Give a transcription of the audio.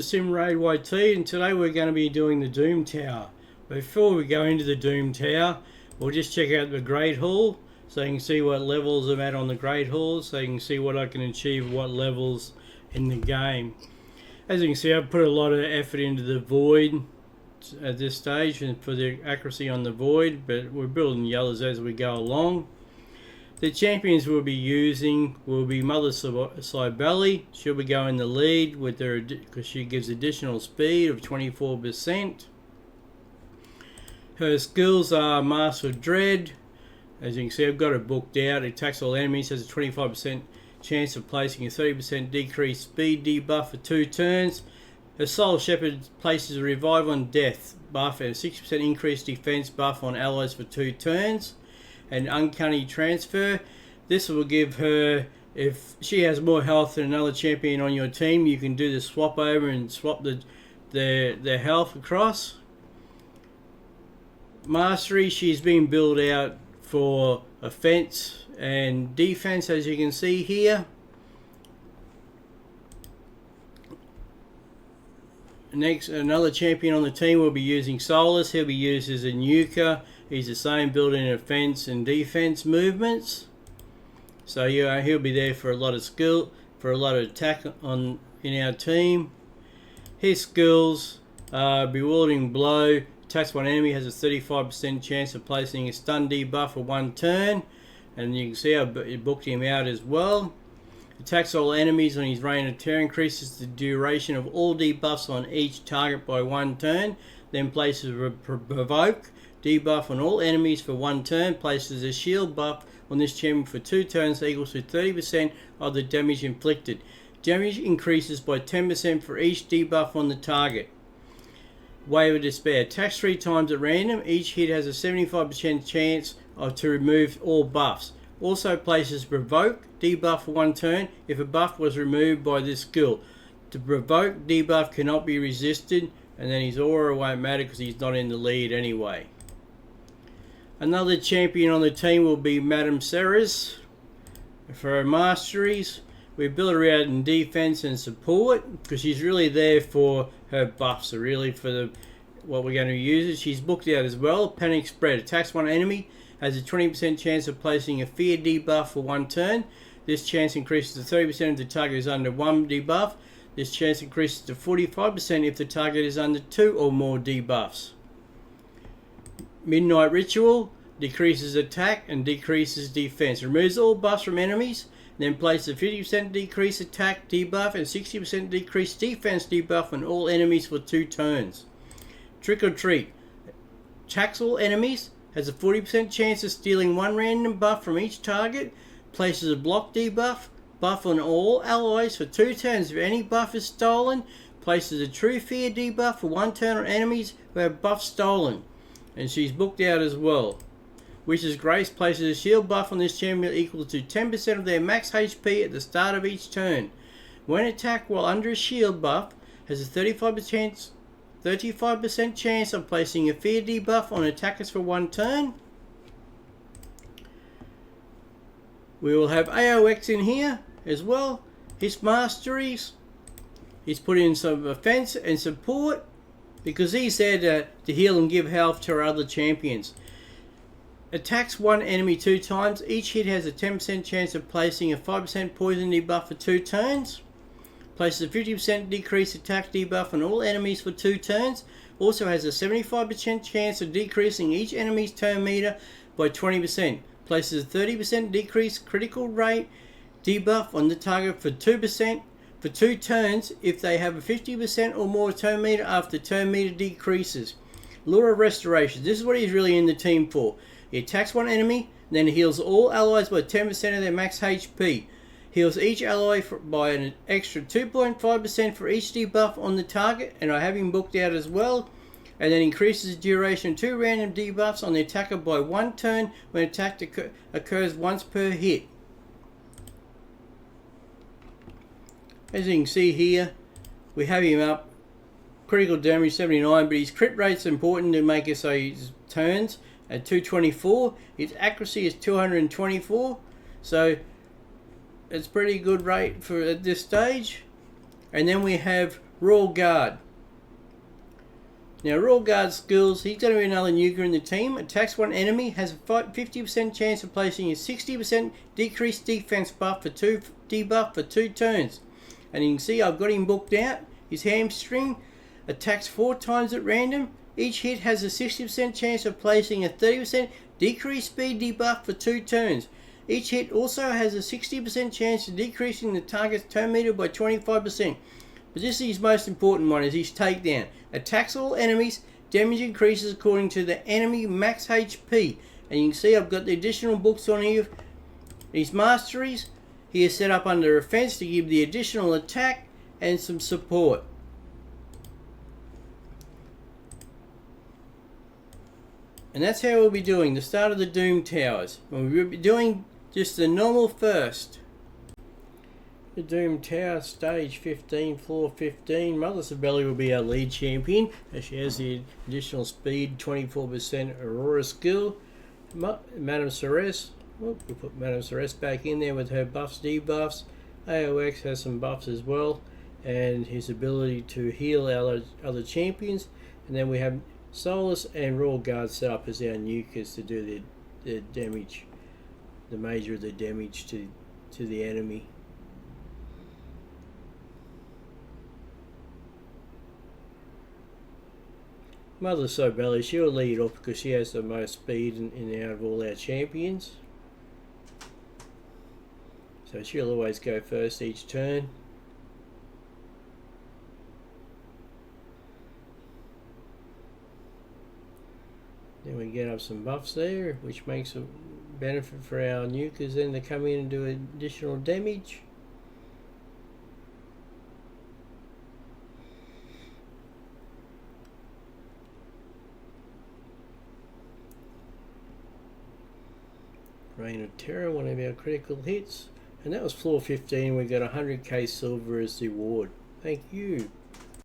Simraid YT, and today we're going to be doing the Doom Tower. Before we go into the Doom Tower, we'll just check out the Great Hall so you can see what levels I'm at on the Great Hall, so you can see what I can achieve, what levels in the game. As you can see, I've put a lot of effort into the Void at this stage and for the accuracy on the Void, but we're building yellows as we go along. The champions we'll be using will be Mother Cybele. She'll be going the lead with her because she gives additional speed of 24%. Her skills are Master of Dread. As you can see, I've got it booked out. It attacks all enemies, has a 25% chance of placing a 30% decreased speed debuff for 2 turns. Her Soul Shepherd places a Revive on Death buff and a 60% increased defense buff on allies for 2 turns. And Uncanny Transfer. This will give her, if she has more health than another champion on your team, you can do the swap over and swap their health across. Mastery, she's been built out for offense and defense, as you can see here. Next, another champion on the team will be using Solus. He'll be used as a nuker. He's the same building offense and defense movements. So yeah, he'll be there for a lot of skill, for a lot of attack in our team. His skills are Bewildering Blow. Attacks one enemy, has a 35% chance of placing a stun debuff for 1 turn. And you can see I booked him out as well. Attacks all enemies on his Reign of Terror, increases the duration of all debuffs on each target by 1 turn. Then places a Provoke debuff on all enemies for 1 turn, places a shield buff on this champion for 2 turns equals to 30% of the damage inflicted. Damage increases by 10% for each debuff on the target. Wave of Despair. Attacks 3 times at random. Each hit has a 75% chance to remove all buffs. Also places Provoke debuff for 1 turn if a buff was removed by this skill. The Provoke debuff cannot be resisted, and then his aura won't matter because he's not in the lead anyway. Another champion on the team will be Madame Ceres. For her masteries, we build her out in defense and support because she's really there for her buffs, so really for what we're going to use. She's booked out as well. Panic Spread. Attacks one enemy, has a 20% chance of placing a fear debuff for 1 turn. This chance increases to 30% if the target is under 1 debuff. This chance increases to 45% if the target is under 2 or more debuffs. Midnight Ritual decreases attack and decreases defense. Removes all buffs from enemies, then places a 50% decrease attack debuff and 60% decrease defense debuff on all enemies for 2 turns. Trick or Treat. Attacks all enemies, has a 40% chance of stealing 1 random buff from each target, places a block debuff, buff on all allies for 2 turns if any buff is stolen, places a True Fear debuff for 1 turn on enemies who have buff stolen. And she's booked out as well. Witch's Grace places a shield buff on this champion equal to 10% of their max HP at the start of each turn. When attacked while under a shield buff, has a 35% chance of placing a fear debuff on attackers for 1 turn. We will have AOX in here as well. His masteries, he's put in some offense and support because he's there to heal and give health to our other champions. Attacks 1 enemy 2 times. Each hit has a 10% chance of placing a 5% poison debuff for 2 turns. Places a 50% decreased attack debuff on all enemies for 2 turns. Also has a 75% chance of decreasing each enemy's turn meter by 20%. Places a 30% decreased critical rate debuff on the target for 2% for 2 turns if they have a 50% or more turn meter after turn meter decreases. Lure of Restoration. This is what he's really in the team for. He attacks 1 enemy, then heals all allies by 10% of their max HP. Heals each ally by an extra 2.5% for each debuff on the target, and I have him booked out as well. And then increases the duration of 2 random debuffs on the attacker by 1 turn when attack occurs once per hit. As you can see here, we have him up. Critical damage 79, but his crit rate's important to make it so his turns at 224. His accuracy is 224, so it's pretty good rate for at this stage. And then we have Royal Guard. Now, Royal Guard skills, he's going to be another nuker in the team. Attacks one enemy, has a 50% chance of placing a 60% decreased defense buff for 2 debuff for 2 turns. And you can see I've got him booked out. His hamstring attacks 4 times at random. Each hit has a 60% chance of placing a 30% decreased speed debuff for 2 turns. Each hit also has a 60% chance of decreasing the target's turn meter by 25%. But this is his most important one, is his takedown. Attacks all enemies, damage increases according to the enemy max HP. And you can see I've got the additional books on here. His masteries, he is set up under offense to give the additional attack and some support. And that's how we'll be doing the start of the Doom Towers. And we'll be doing just the normal first. The Doom Tower, stage 15, floor 15. Mother Sibeli will be our lead champion, as she has the additional speed, 24% Aurora skill. Madame Ceres, we'll put Madame Ceres back in there with her buffs, debuffs. AOX has some buffs as well, and his ability to heal our other champions. And then we have Solus and Royal Guard set up as our nukers to do the damage, the major of the damage to the enemy. Mother Sibeli, she'll lead off because she has the most speed in out of all our champions. So she'll always go first each turn. Then we get up some buffs there, which makes a benefit for our nukers then to come in and do additional damage. Reign of Terror, one of our critical hits. And that was floor 15. We got 100k silver as the reward. Thank you.